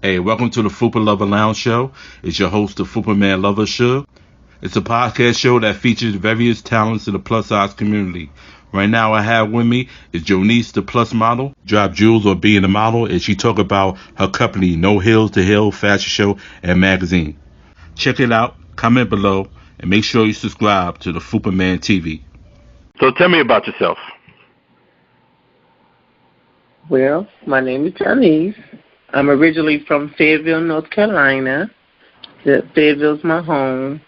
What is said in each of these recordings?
Hey, welcome to the Fupaa Lover Lounge Show. It's your host, the Fupaa Man Lover Show. It's a podcast show that features various talents in the plus size community. Right now, I have with me is Jonice, the plus model, drop jewels or being a model, and she talk about her company, No Hills to Hill Fashion Show and Magazine. Check it out, comment below, and make sure you subscribe to the Fupaa Man TV. So tell me about yourself. Well, my name is Jonice. I'm originally from Fayetteville, North Carolina. Fayetteville's my home.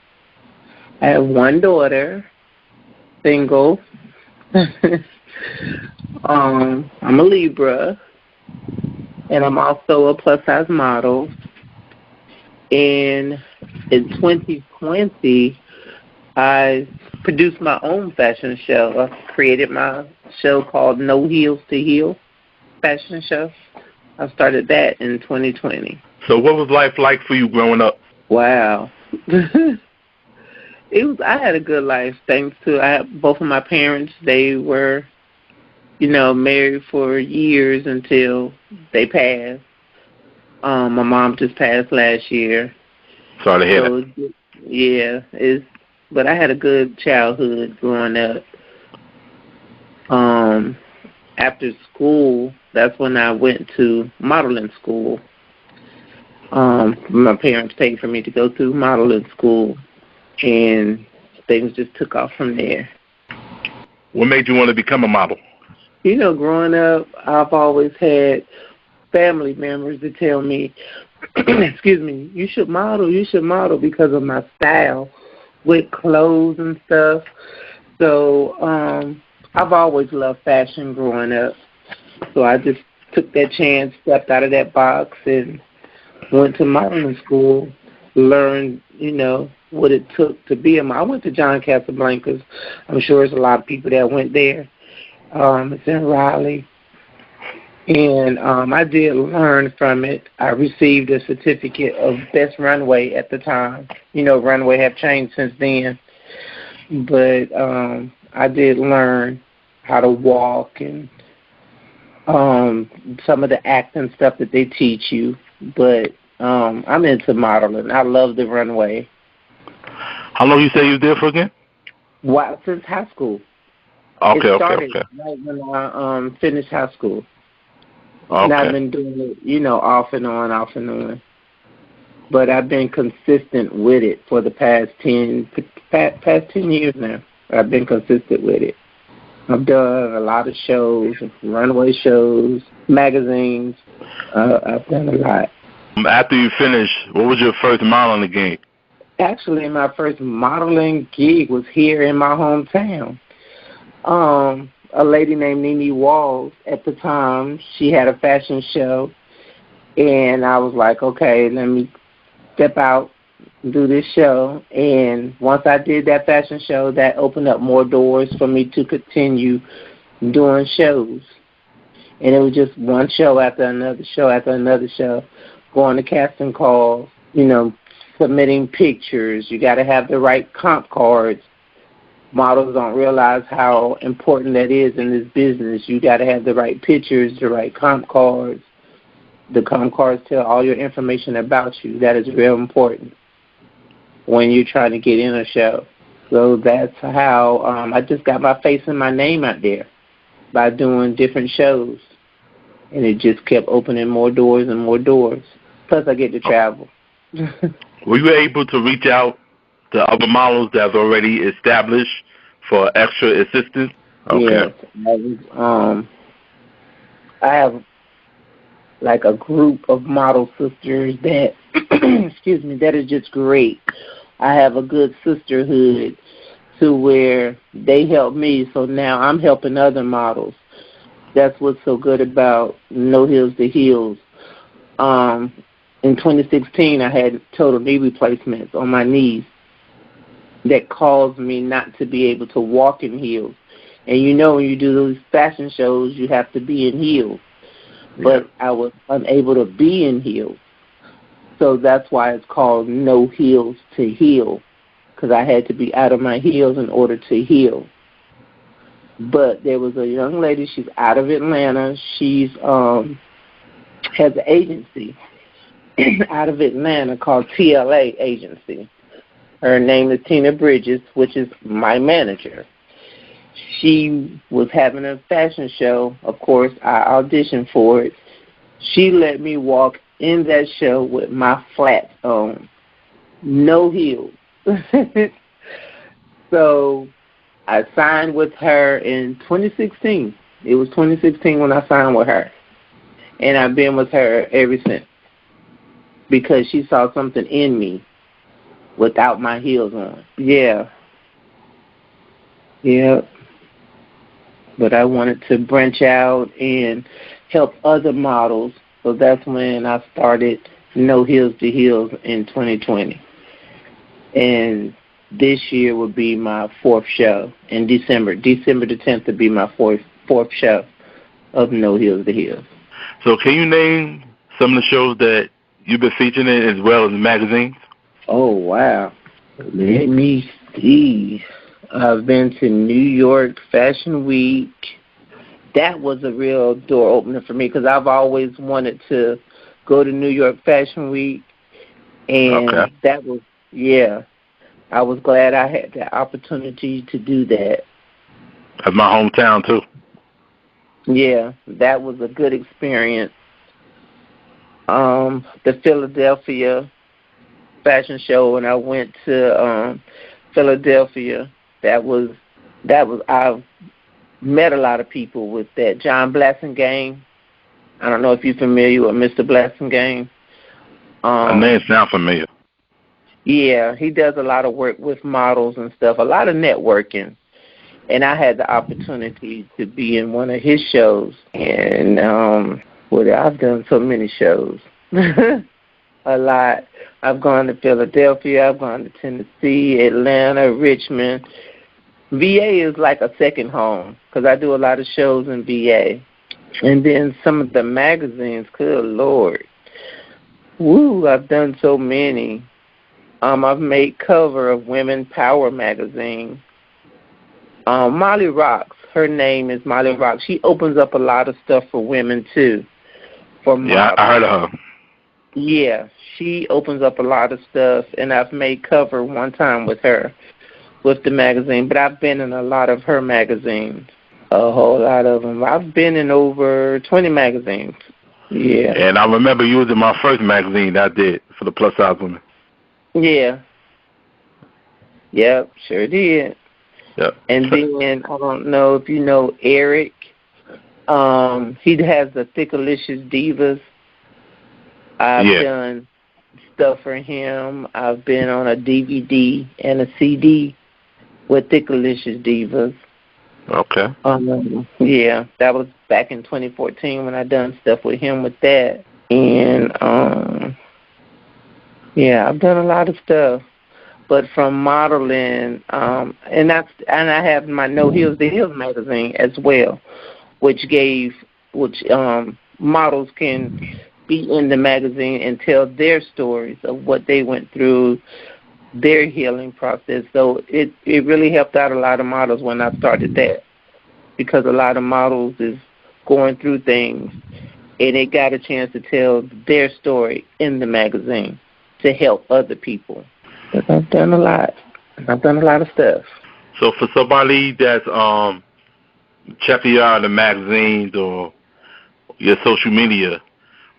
I have one daughter, single. I'm a Libra, and I'm also a plus-size model. And in 2020, I produced my own fashion show. I created my show called No Heels to Heal Fashion Show. I started that in 2020. So what was life like for you growing up? Wow. I had a good life thanks to both of my parents. They were, married for years until they passed. My mom just passed last year. Sorry to hear that. Yeah, but I had a good childhood growing up. After school, that's when I went to modeling school. My parents paid for me to go to modeling school, and things just took off from there. What made you want to become a model? Growing up, I've always had family members that tell me, excuse me, you should model because of my style with clothes and stuff. So I've always loved fashion growing up. So I just took that chance, stepped out of that box, and went to modeling school, learned, what it took to be a model. I went to John Casablancas. I'm sure there's a lot of people that went there. It's in Raleigh. And I did learn from it. I received a certificate of Best Runway at the time. Runway have changed since then. But I did learn how to walk and some of the acting stuff that they teach you. But I'm into modeling. I love the runway. How long you say you was there for again? Wow, since high school. Okay. It started right when I finished high school. Okay. And I've been doing it, off and on. But I've been consistent with it for the past 10 years now. I've been consistent with it. I've done a lot of shows, runway shows, magazines. I've done a lot. After you finished, what was your first modeling gig? Actually, my first modeling gig was here in my hometown. A lady named Nene Walls at the time, she had a fashion show, and I was like, okay, let me step out and do this show. And once I did that fashion show, that opened up more doors for me to continue doing shows. And it was just one show after another show after another show, going to casting calls, submitting pictures. You got to have the right comp cards. Models don't realize how important that is in this business. You got to have the right pictures, the right comp cards. The comp cards tell all your information about you. That is real important when you're trying to get in a show. So that's how I just got my face and my name out there by doing different shows. And it just kept opening more doors and more doors. Plus, I get to travel. Were you able to reach out to other models that's already established for extra assistance? Okay. Yes. I have like a group of model sisters that, excuse me, that is just great. I have a good sisterhood to where they help me, so now I'm helping other models. That's what's so good about No Heels to Heels. In 2016, I had total knee replacements on my knees that caused me not to be able to walk in heels. And when you do those fashion shows, you have to be in heels. But I was unable to be in heels. So that's why it's called No Heels to Heal, because I had to be out of my heels in order to heal. But there was a young lady, she's out of Atlanta. She's has an agency, out of Atlanta called TLA Agency. Her name is Tina Bridges, which is my manager. She was having a fashion show. Of course, I auditioned for it. She let me walk in that show with my flats on, no heels. So I signed with her in 2016. It was 2016 when I signed with her. And I've been with her ever since because she saw something in me without my heels on. Yeah. But I wanted to branch out and help other models. So that's when I started No Heels to Heels in 2020. And this year will be my fourth show in December. December the 10th will be my fourth show of No Heels to Heels. So can you name some of the shows that you've been featured in as well as magazines? Oh, wow. Let me see. I've been to New York Fashion Week. That was a real door opener for me because I've always wanted to go to New York Fashion Week. And that was, I was glad I had the opportunity to do that. That's my hometown, too. Yeah, that was a good experience. The Philadelphia fashion show, when I went to Philadelphia, that was I've met a lot of people with that. John Blassingame. I don't know if you're familiar with Mr. Blassingame. My name sounds familiar. Yeah, he does a lot of work with models and stuff, a lot of networking. And I had the opportunity to be in one of his shows. And I've done so many shows, a lot. I've gone to Philadelphia, I've gone to Tennessee, Atlanta, Richmond. VA is like a second home because I do a lot of shows in VA. And then some of the magazines, good Lord. Woo, I've done so many. I've made cover of Women Power magazine. Molly Rocks, her name is Molly Rocks. She opens up a lot of stuff for women, too. Yeah, I heard of her. Yeah, she opens up a lot of stuff, and I've made cover one time with her, with the magazine. But I've been in a lot of her magazines, a whole lot of them. I've been in over 20 magazines. Yeah. And I remember you was in my first magazine I did for the plus-size women. Yeah. Yep, sure did. Yep. And then, I don't know if you know Eric. He has the Thickalicious Divas. I've done stuff for him. I've been on a DVD and a CD with Thickalicious Divas. Okay. Yeah, that was back in 2014 when I done stuff with him with that. And, I've done a lot of stuff. But from modeling, and I have my No Heels to Heels magazine as well, which models can be in the magazine and tell their stories of what they went through, their healing process. So it really helped out a lot of models when I started that, because a lot of models is going through things, and they got a chance to tell their story in the magazine to help other people. But I've done a lot. I've done a lot of stuff. So for somebody that's checking you out in the magazines or your social media,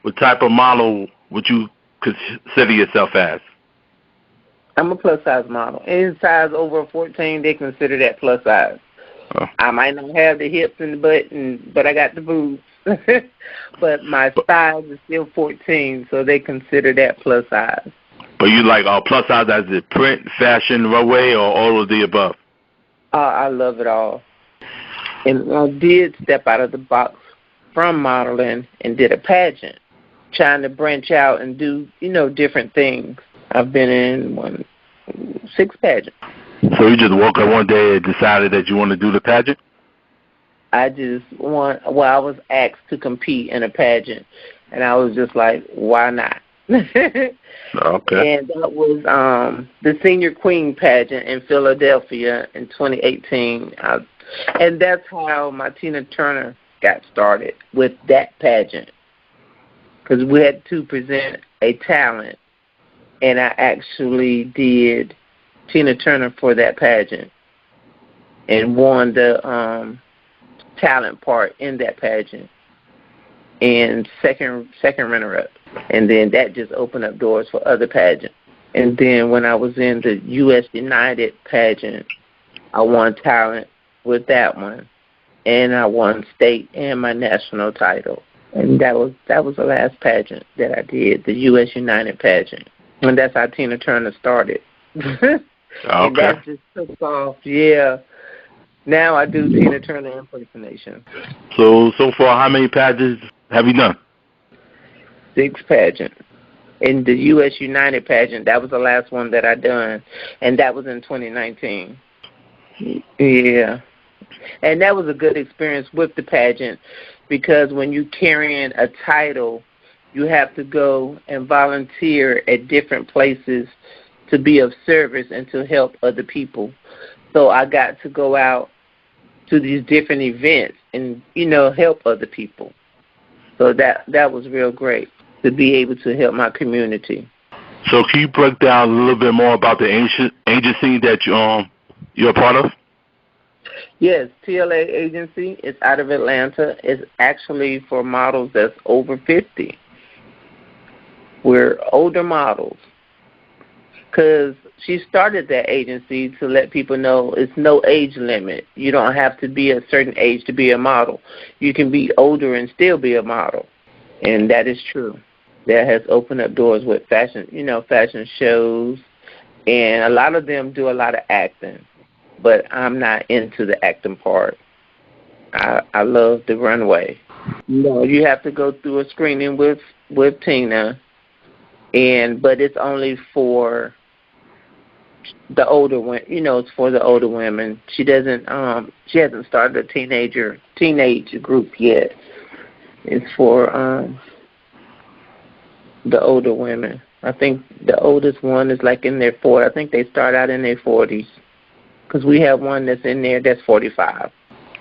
what type of model would you consider yourself as? I'm a plus-size model. Any size over 14, they consider that plus size. Oh. I might not have the hips and the butt, but I got the boobs. But my size is still 14, so they consider that plus size. But you like plus size as the print, fashion, runway, or all of the above? I love it all. And I did step out of the box from modeling and did a pageant, trying to branch out and do, different things. I've been in 6 pageants. So you just woke up one day and decided that you want to do the pageant? I was asked to compete in a pageant, and I was just like, why not? Okay. And that was the Senior Queen pageant in Philadelphia in 2018. And that's how my Tina Turner got started, with that pageant. because we had to present a talent, and I actually did Tina Turner for that pageant and won the talent part in that pageant and second runner-up. And then that just opened up doors for other pageants. And then when I was in the U.S. United pageant, I won talent with that one. And I won state and my national title. And that was the last pageant that I did, the U.S. United pageant. And that's how Tina Turner started. Okay. And that just took off, yeah. Now I do Tina Turner impersonation. So far, how many pageants have you done? 6 pageants. In the U.S. United pageant, that was the last one that I done, and that was in 2019. Yeah. And that was a good experience with the pageant, because when you carrying a title, you have to go and volunteer at different places to be of service and to help other people. So I got to go out to these different events and, help other people. So that was real great to be able to help my community. So can you break down a little bit more about the agency that you're a part of? Yes, TLA agency is out of Atlanta. It's actually for models that's over 50. We're older models. Because she started that agency to let people know it's no age limit. You don't have to be a certain age to be a model. You can be older and still be a model. And that is true. That has opened up doors with fashion shows. And a lot of them do a lot of acting. But I'm not into the acting part. I love the runway. You have to go through a screening with Tina. But it's only for the older women, it's for the older women. She hasn't started a teenage group yet. It's for the older women. I think the oldest one is like in their 40s. I think they start out in their 40s, because we have one that's in there that's 45.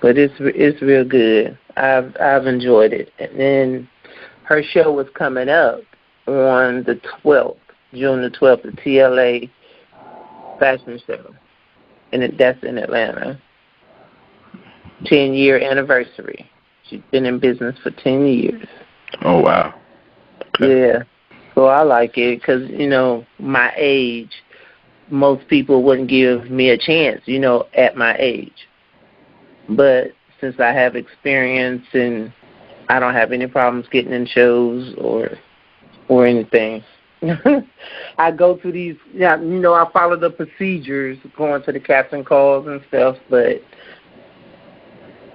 But it's real good. I've enjoyed it. And then her show was coming up on the 12th, June the 12th, the TLA fashion show, and that's in Atlanta. 10-year anniversary. She's been in business for 10 years. Oh, wow. Okay. Yeah. So I like it because, my age, most people wouldn't give me a chance, at my age. But since I have experience and I don't have any problems getting in shows or anything, I go through these, I follow the procedures, going to the casting calls and stuff, but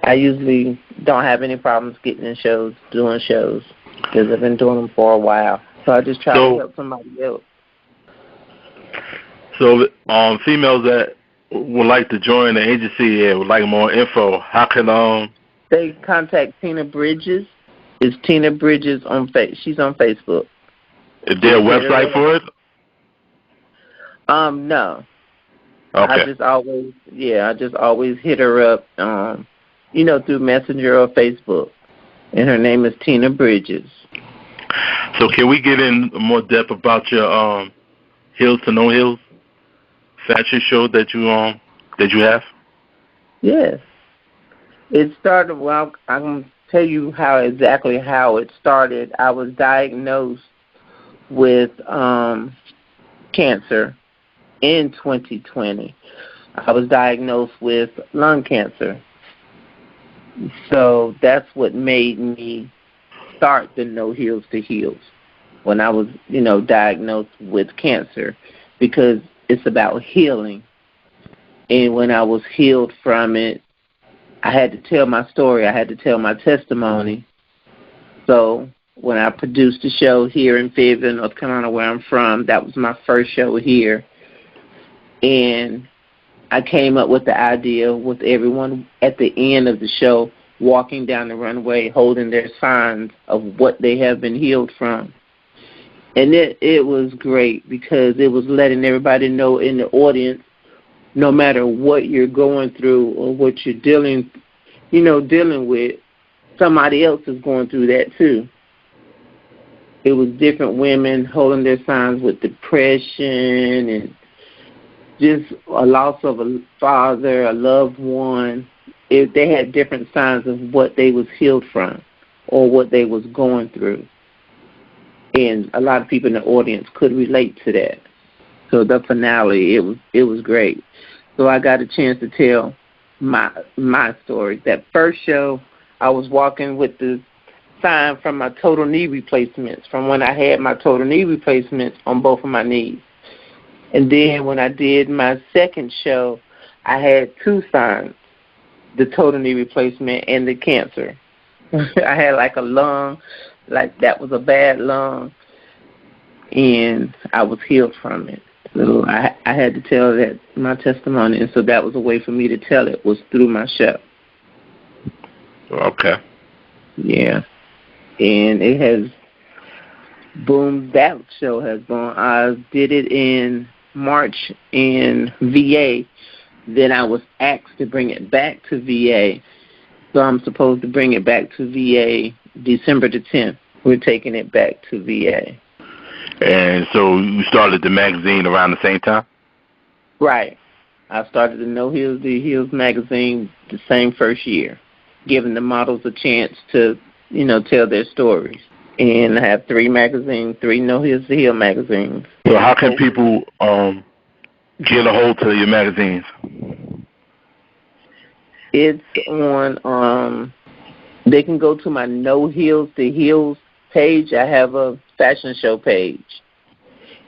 I usually don't have any problems getting in shows, doing shows, because I've been doing them for a while. So I just try to help somebody else. So females that would like to join the agency and would like more info, how can they contact Tina Bridges. It's Tina Bridges she's on Facebook. Is there a website for it? No. Okay. I just always hit her up, through Messenger or Facebook. And her name is Tina Bridges. So can we get in more depth about your Heels to No Heels fashion show that you have? Yes. It started, I'm going to tell you exactly how it started. I was diagnosed with cancer in 2020. I was diagnosed with lung cancer. So that's what made me start the No Heels to Heels when I was, diagnosed with cancer, because it's about healing. And when I was healed from it, I had to tell my story. I had to tell my testimony. So when I produced the show here in Fayetteville, North Carolina, where I'm from, that was my first show here. And I came up with the idea with everyone at the end of the show walking down the runway holding their signs of what they have been healed from. And it was great, because it was letting everybody know in the audience, no matter what you're going through or what you're dealing with, somebody else is going through that too. it was different women holding their signs with depression and just a loss of a father, a loved one. They had different signs of what they was healed from or what they was going through. And a lot of people in the audience could relate to that. So the finale, it was great. So I got a chance to tell my story. That first show, I was walking with the sign from my total knee replacements, from when I had my total knee replacements on both of my knees. And then when I did my second show, I had two signs, the total knee replacement and the cancer. I had like a lung, like that was a bad lung, and I was healed from it. So I had to tell that, my testimony, and so that was a way for me to tell it, was through my show. Okay. Yeah. And it has boomed. That show has gone. I did it in March in VA. Then I was asked to bring it back to VA. So I'm supposed to bring it back to VA December the 10th. We're taking it back to VA. And so you started the magazine around the same time? Right. I started the No Heels, The Heels magazine the same first year, giving the models a chance to, tell their stories. And I have 3 magazines, 3 No Heels, The Heel magazines. So how can people get a hold of your magazines? It's on, they can go to my No Heels, The Heels page. I have a fashion show page.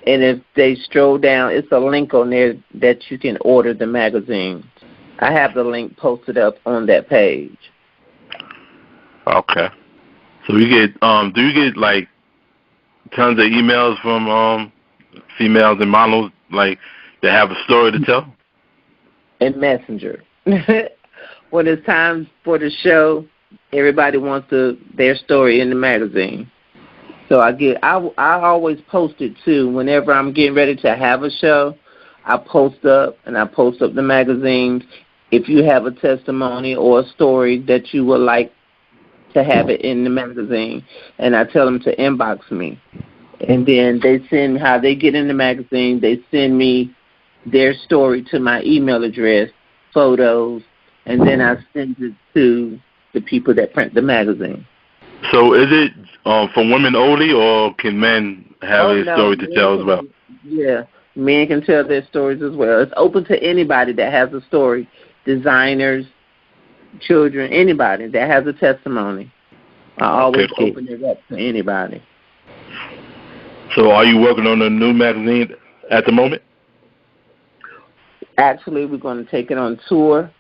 And if they stroll down, it's a link on there that you can order the magazines. I have the link posted up on that page. Okay. So you get, do you get like tons of emails from females and models like that have a story to tell? And Messenger. When it's time for the show, everybody wants their story in the magazine. So I always post it too. Whenever I'm getting ready to have a show, I post up the magazines. If you have a testimony or a story that you would like to have it in the magazine, and I tell them to inbox me. And then they send how they get in the magazine. They send me their story to my email address, photos, and then I send it to the people that print the magazine. So is it for women only, or can men have a story to tell as well? Yeah, men can tell their stories as well. It's open to anybody that has a story, designers, children, anybody that has a testimony. I always open it up to anybody. So are you working on a new magazine at the moment? Actually, we're going to take it on tour.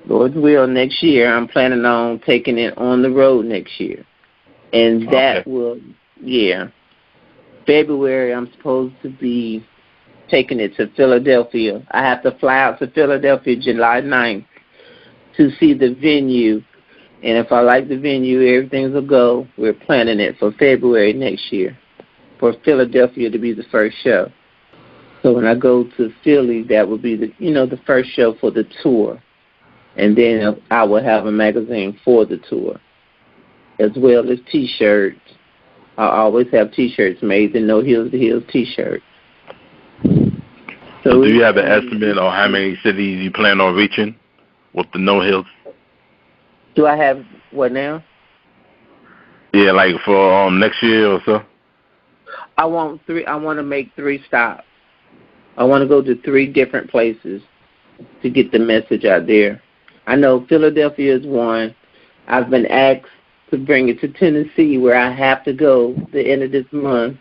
Lord's will, next year. I'm planning on taking it on the road next year. And that will, February, I'm supposed to be taking it to Philadelphia. I have to fly out to Philadelphia July 9th to see the venue. And if I like the venue, everything's a go. We're planning it for February next year for Philadelphia to be the first show. So when I go to Philly, that will be the first show for the tour. And then I will have a magazine for the tour, as well as T-shirts. I always have T-shirts made, the No Heels, The Heels T-shirts. So do you have an estimate on how many cities you plan on reaching with the No Heels? Do I have what now? Yeah, like for next year or so. I want to make 3 stops. I want to go to 3 different places to get the message out there. I know Philadelphia is one. I've been asked to bring it to Tennessee, where I have to go the end of this month.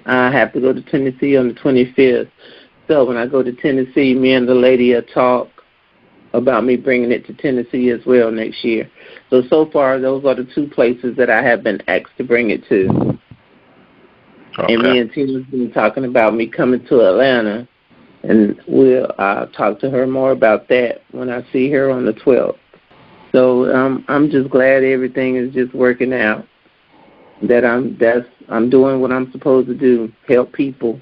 I have to go to Tennessee on the 25th. So when I go to Tennessee, me and the lady will talk about me bringing it to Tennessee as well next year. So far, those are the 2 places that I have been asked to bring it to. Okay. And me and Tina's been talking about me coming to Atlanta. And we'll talk to her more about that when I see her on the 12th. So I'm just glad everything is just working out. That I'm doing what I'm supposed to do, help people.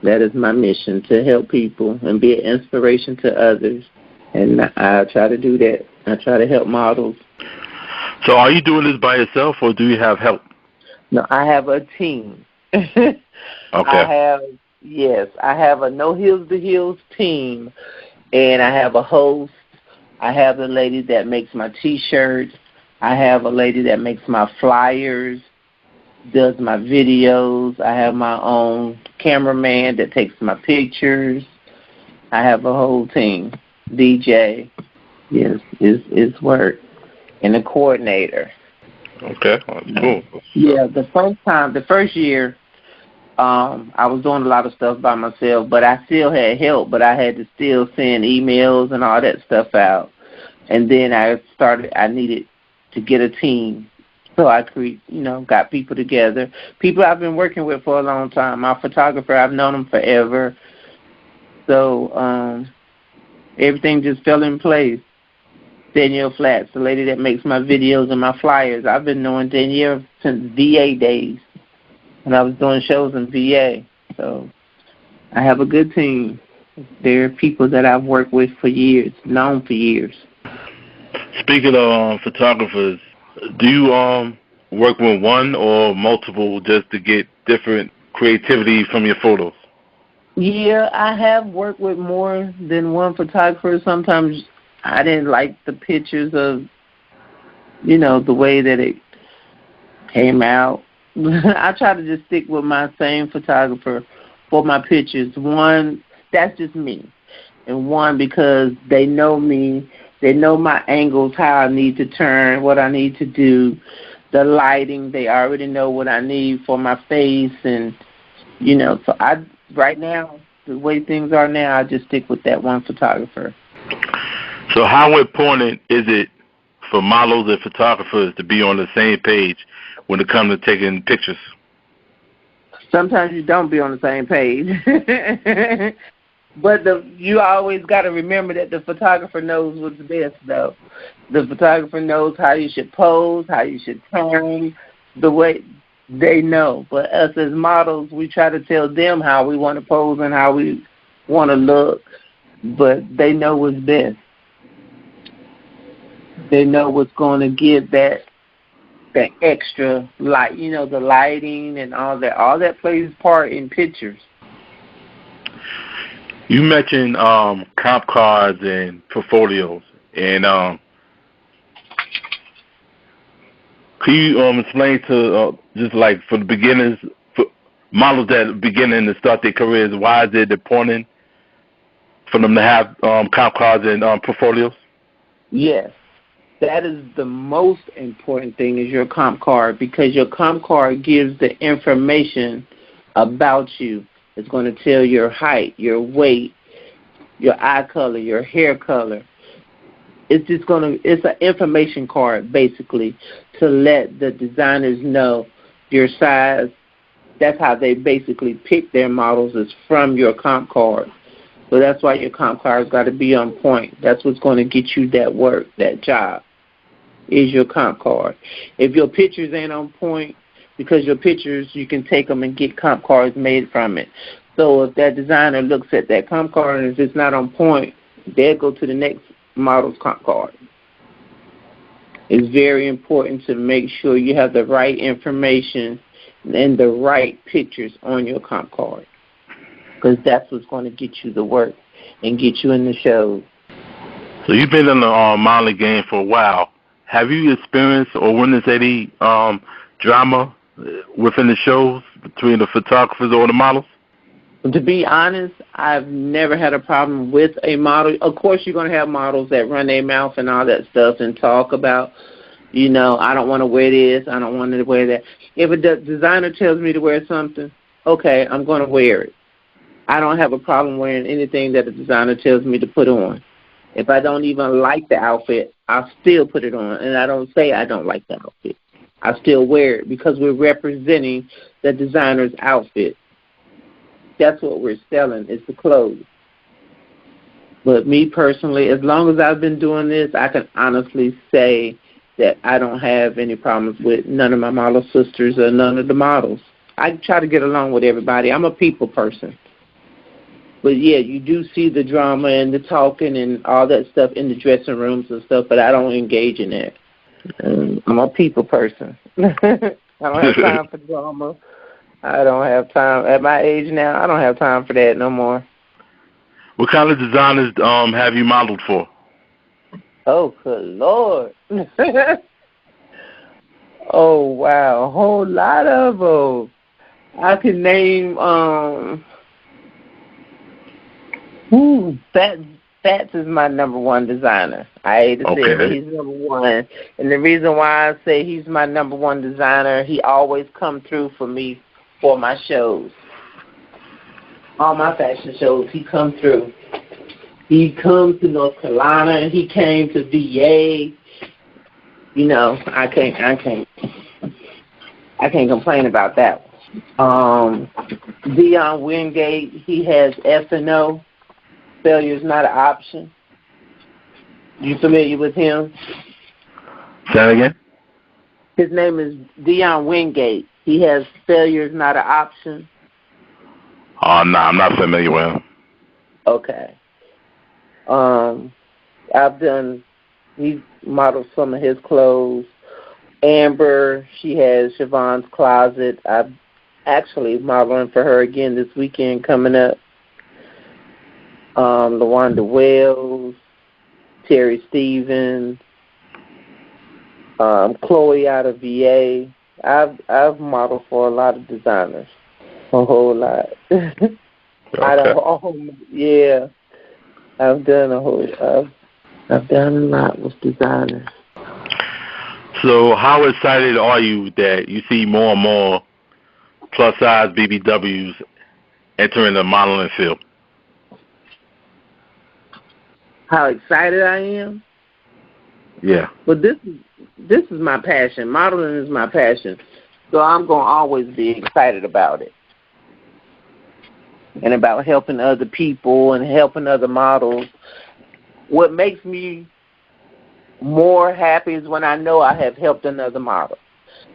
That is my mission, to help people and be an inspiration to others. And I try to do that. I try to help models. So are you doing this by yourself, or do you have help? No, I have a team. Okay. I have a No Heels to Heels team, and I have a host. I have a lady that makes my T-shirts. I have a lady that makes my flyers, does my videos. I have my own cameraman that takes my pictures. I have a whole team. DJ, yes, it's work, and a coordinator. Okay, cool. Yeah, the first year, I was doing a lot of stuff by myself, but I still had help, but I had to still send emails and all that stuff out. And then I needed to get a team. So I got people together. People I've been working with for a long time. My photographer, I've known him forever. So everything just fell in place. Danielle Flats, the lady that makes my videos and my flyers. I've been knowing Danielle since VA days when I was doing shows in VA. So I have a good team. There are people that I've worked with for years, known for years. Speaking of photographers, do you work with one or multiple just to get different creativity from your photos? Yeah, I have worked with more than one photographer. Sometimes I didn't like the pictures of, the way that it came out. I try to just stick with my same photographer for my pictures. One, that's just me. And one, because they know me. They know my angles, how I need to turn, what I need to do, the lighting. They already know what I need for my face. And, so right now, the way things are now, I just stick with that one photographer. So how important is it for models and photographers to be on the same page when it comes to taking pictures? Sometimes you don't be on the same page. But you always got to remember that the photographer knows what's best, though. The photographer knows how you should pose, how you should turn, the way they know. But us as models, we try to tell them how we want to pose and how we want to look, but they know what's best. They know what's going to give that extra light, the lighting and all that. All that plays part in pictures. You mentioned comp cards and portfolios, and can you explain to just like for the beginners, for models that are beginning to start their careers, why is it important for them to have comp cards and portfolios? Yes, that is the most important thing is your comp card, because your comp card gives the information about you. It's going to tell your height, your weight, your eye color, your hair color. It's an information card, basically, to let the designers know your size. That's how they basically pick their models, is from your comp card. So that's why your comp card's got to be on point. That's what's going to get you that work, that job, is your comp card. If your pictures ain't on point, because your pictures, you can take them and get comp cards made from it. So if that designer looks at that comp card and if it's not on point, they'll go to the next model's comp card. It's very important to make sure you have the right information and the right pictures on your comp card, because that's what's going to get you the work and get you in the shows. So you've been in the modeling game for a while. Have you experienced or witnessed any drama within the shows between the photographers or the models? To be honest, I've never had a problem with a model. Of course, you're going to have models that run their mouth and all that stuff and talk about, I don't want to wear this, I don't want to wear that. If a designer tells me to wear something, okay, I'm going to wear it. I don't have a problem wearing anything that a designer tells me to put on. If I don't even like the outfit, I'll still put it on, and I don't say I don't like the outfit. I still wear it because we're representing the designer's outfit. That's what we're selling, is the clothes. But me personally, as long as I've been doing this, I can honestly say that I don't have any problems with none of my model sisters or none of the models. I try to get along with everybody. I'm a people person. But, yeah, you do see the drama and the talking and all that stuff in the dressing rooms and stuff, but I don't engage in that. I'm a people person. I don't have time for drama. I don't have time. At my age now, I don't have time for that no more. What kind of designers have you modeled for? Oh, good Lord. Oh, wow. A whole lot of them. I can name, Fats is my number one designer. I hate to say it, but he's number one. And the reason why I say he's my number one designer, he always come through for me for my shows. All my fashion shows, he come through. He comes to North Carolina, and he came to VA. You know, I can't complain about that one. Dion Wingate, he has F&O. Failure is not an option. You familiar with him? Say that again? His name is Dion Wingate. He has failure is not an option. Oh, no, I'm not familiar with him. Okay. He modeled some of his clothes. Amber, she has Siobhan's Closet. I'm actually modeling for her again this weekend coming up. LaWanda Wells, Terry Stevens, Chloe out of VA. I've modeled for a lot of designers, a whole lot. Okay. I've done a lot with designers. So how excited are you that you see more and more plus-size BBWs entering the modeling field? How excited I am? Yeah. But this is my passion. Modeling is my passion. So I'm going to always be excited about it. And about helping other people and helping other models. What makes me more happy is when I know I have helped another model.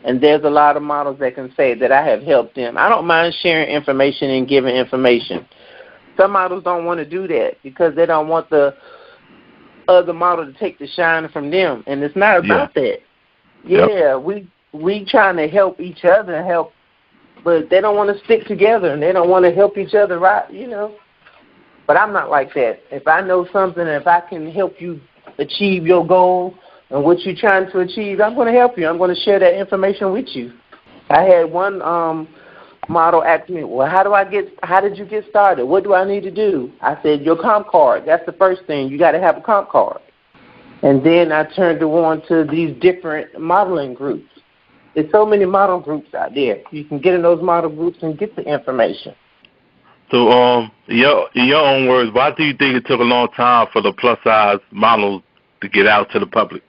And there's a lot of models that can say that I have helped them. I don't mind sharing information and giving information. Some models don't want to do that because they don't want the other model to take the shine from them. And it's not about that. Yeah, we trying to help each other, but they don't want to stick together and they don't want to help each other, right? You know. But I'm not like that. If I know something, if I can help you achieve your goal and what you're trying to achieve, I'm going to help you. I'm going to share that information with you. I had one model ask me, well, how did you get started? What do I need to do? I said, your comp card. That's the first thing. You got to have a comp card. And then I turned it on to these different modeling groups. There's so many model groups out there. You can get in those model groups and get the information. So, in your own words, why do you think it took a long time for the plus-size models to get out to the public?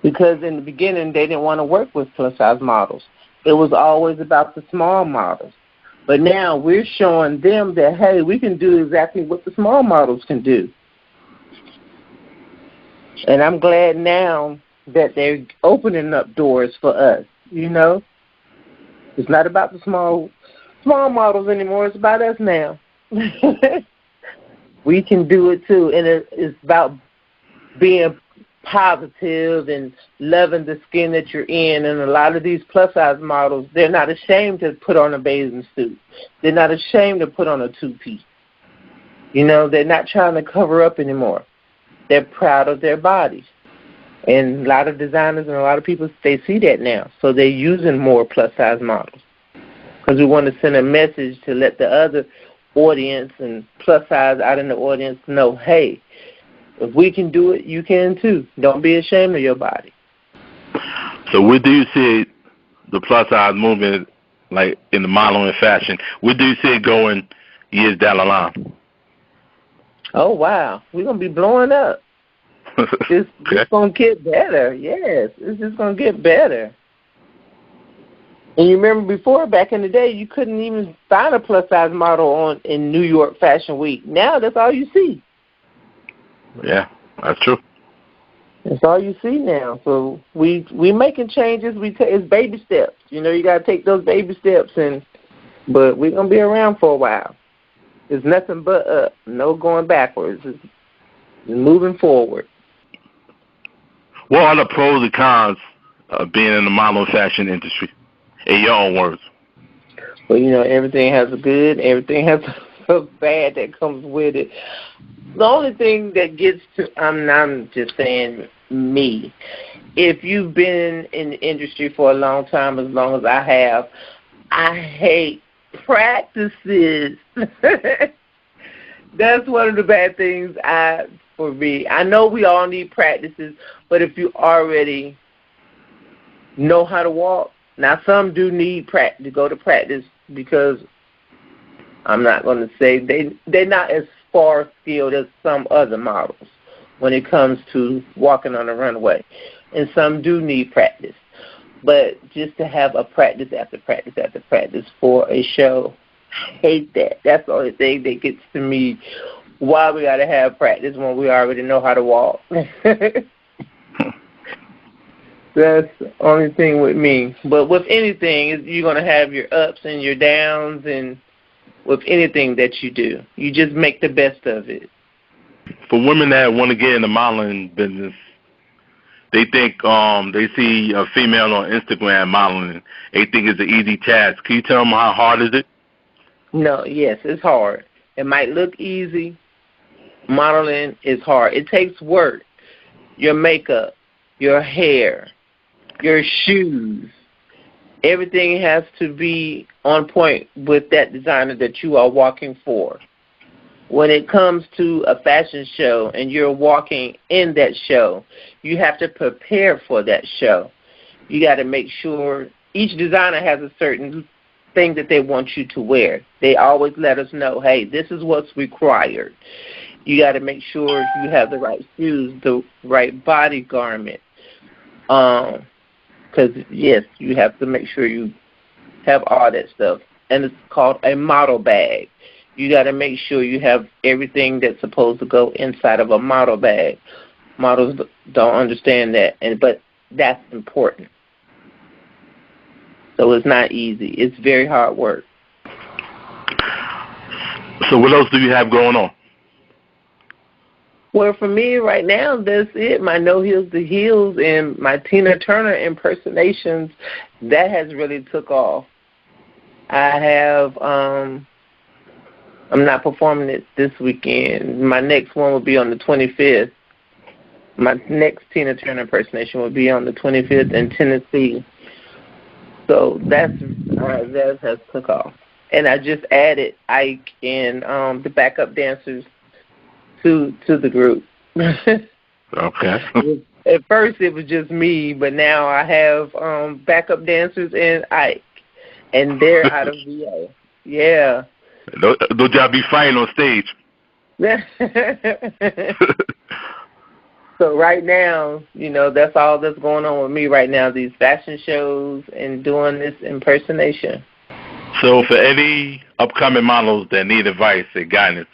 Because in the beginning, they didn't want to work with plus-size models. It was always about the small models. But now we're showing them that, hey, we can do exactly what the small models can do. And I'm glad now that they're opening up doors for us, you know. It's not about the small models anymore. It's about us now. We can do it too. And it's about being positive and loving the skin that you're in. And a lot of these plus-size models, they're not ashamed to put on a bathing suit. They're not ashamed to put on a two-piece. You know, they're not trying to cover up anymore. They're proud of their bodies. And a lot of designers and a lot of people, they see that now. So they're using more plus-size models. Because we want to send a message to let the other audience and plus-size out in the audience know, hey, if we can do it, you can too. Don't be ashamed of your body. So where do you see the plus-size movement, like in the modeling and fashion, where do you see it going years down the line? Oh, wow. We're going to be blowing up. It's going to get better. Yes, it's just going to get better. And you remember before, back in the day, you couldn't even find a plus-size model in New York Fashion Week. Now that's all you see. Yeah, that's true. That's all you see now. So we making changes. It's baby steps. You know, you got to take those baby steps, but we're going to be around for a while. It's nothing but up. No going backwards. It's moving forward. What are the pros and cons being in the model and fashion industry, in your own words? Well, you know, everything has a good, everything has a bad that comes with it. The only thing that gets to, I'm just saying me, if you've been in the industry for a long time, as long as I have, I hate practices. That's one of the bad things for me. I know we all need practices, but if you already know how to walk, now some do need practice to go to practice, because I'm not going to say they're not as far skilled as some other models when it comes to walking on the runway, and some do need practice. But just to have a practice after practice after practice for a show, I hate that. That's the only thing that gets to me. Why we got to have practice when we already know how to walk? That's the only thing with me. But with anything, you're going to have your ups and your downs, and with anything that you do, you just make the best of it. For women that want to get in the modeling business, they think they see a female on Instagram modeling, they think it's an easy task. Can you tell them how hard is it? No, yes, it's hard. It might look easy. Modeling is hard. It takes work. Your makeup, your hair, your shoes, everything has to be on point with that designer that you are walking for. When it comes to a fashion show and you're walking in that show, you have to prepare for that show. You got to make sure each designer has a certain thing that they want you to wear. They always let us know, hey, this is what's required. You got to make sure you have the right shoes, the right body garment. Because, yes, you have to make sure you have all that stuff. And it's called a model bag. You got to make sure you have everything that's supposed to go inside of a model bag. Models don't understand that, but that's important. So it's not easy. It's very hard work. So what else do you have going on? Well, for me right now, that's it. My No Heels to Heels and my Tina Turner impersonations, that has really took off. I have, I'm not performing it this weekend. My next one will be on the 25th. My next Tina Turner impersonation will be on the 25th in Tennessee. So that has took off. And I just added Ike and the backup dancers to the group. Okay. At first it was just me, but now I have backup dancers and Ike, and they're out of VA. Yeah. Don't y'all be fighting on stage? So right now, you know, that's all that's going on with me right now, these fashion shows and doing this impersonation. So for any upcoming models that need advice and guidance,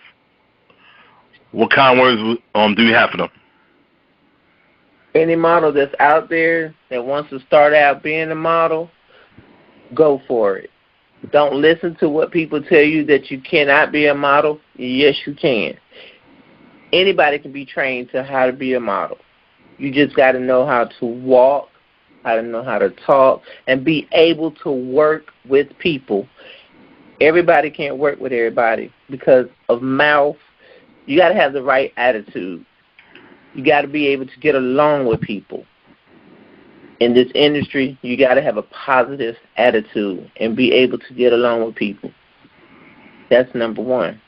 what kind of words do you have for them? Any model that's out there that wants to start out being a model, go for it. Don't listen to what people tell you that you cannot be a model. Yes, you can. Anybody can be trained to how to be a model. You just got to know how to walk, how to know how to talk, and be able to work with people. Everybody can't work with everybody because of mouth. You got to have the right attitude. You got to be able to get along with people. In this industry, you got to have a positive attitude and be able to get along with people. That's number one.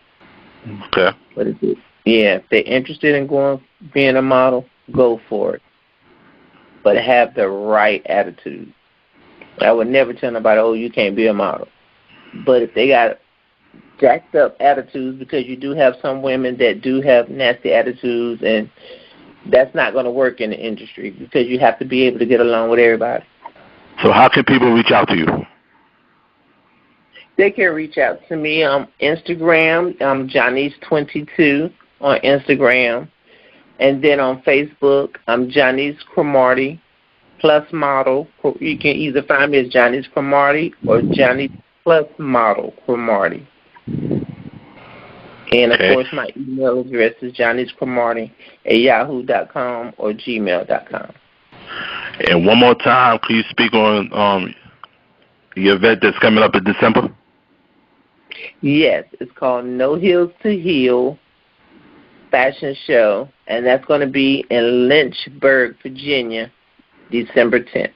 Okay. What is it? Yeah, if they're interested in being a model, go for it. But have the right attitude. I would never tell nobody, oh, you can't be a model. But if they got jacked up attitudes, because you do have some women that do have nasty attitudes, and that's not going to work in the industry because you have to be able to get along with everybody. So how can people reach out to you? They can reach out to me on Instagram. I'm Jonice22 on Instagram. And then on Facebook, I'm Jonice Cromartie plus model. You can either find me as Jonice Cromartie or Jonice plus model Cromartie. And, of course, my email address is jonicecromartie@yahoo.com or gmail.com. And one more time, can you speak on your event that's coming up in December? Yes, it's called No Heels to Heal Fashion Show, and that's going to be in Lynchburg, Virginia, December 10th.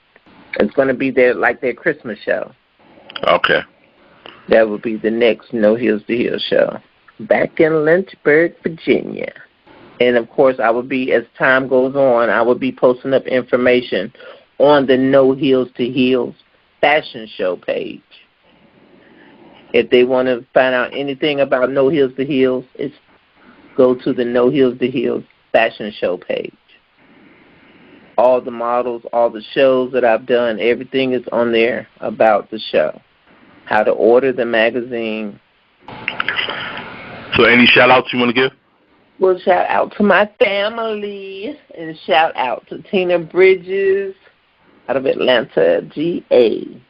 It's going to be their Christmas show. Okay. That will be the next No Heels to Heal show back in Lynchburg, Virginia. And, of course, I will be, as time goes on, I will be posting up information on the No Heels to Heels fashion show page. If they want to find out anything about No Heels to Heels, it's go to the No Heels to Heels fashion show page. All the models, all the shows that I've done, everything is on there about the show. How to order the magazine. So any shout-outs you want to give? Well, shout out to my family and shout out to Tina Bridges out of Atlanta, GA.